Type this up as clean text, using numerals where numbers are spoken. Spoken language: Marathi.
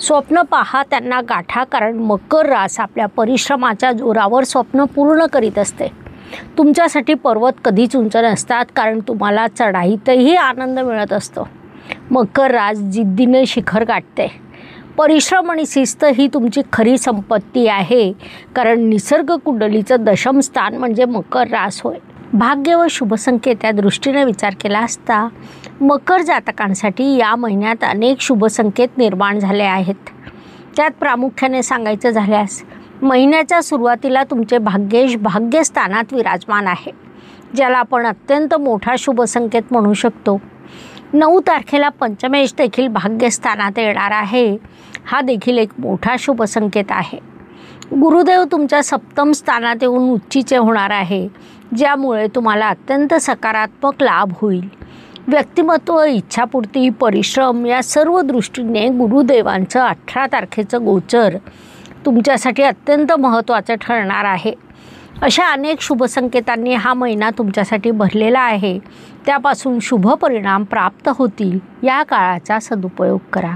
स्वप्न पहा, त्यांना गाठा, कारण मकर रास आपल्या परिश्रमाच्या जोरावर स्वप्न पूर्ण करीत असते. तुमच्यासाठी पर्वत कधीच उंच नसतात, कारण तुम्हाला चढाईतही आनंद मिळत असतो. मकर रास जिद्दीने शिखर गाठते. परिश्रम आणि शिस्त ही तुमची खरी संपत्ती आहे, कारण निसर्ग कुंडलीचं दशम स्थान म्हणजे मकर रास होय. भाग्य व शुभसंकेत या दृष्टीने विचार केला असता मकर जातकांसाठी या महिन्यात अनेक शुभसंकेत निर्माण झाले आहेत. त्यात प्रामुख्याने सांगायचं झाल्यास महिन्याच्या सुरुवातीला तुमचे भाग्येश भाग्यस्थानात विराजमान आहे, ज्याला आपण अत्यंत मोठा शुभसंकेत म्हणू शकतो. 9 तारखेला पंचमेश देखील भाग्यस्थानात येणार आहे. हा देखील एक मोठा शुभसंकेत आहे. गुरुदेव तुमच्या सप्तम स्थानात येऊन उच्चीचे होणार आहे, ज्यामुळे तुम्हाला अत्यंत सकारात्मक लाभ होईल. व्यक्तिमत्व, इच्छापूर्ती, परिश्रम या सर्व दृष्टीने गुरुदेवांचं 18 तारखेचं गोचर तुमच्यासाठी अत्यंत महत्त्वाचं ठरणार आहे. अशा अनेक शुभसंकेतांनी हा महिना तुमच्यासाठी भरलेला आहे. त्यापासून शुभ परिणाम प्राप्त होतील. या काळाचा सदुपयोग करा.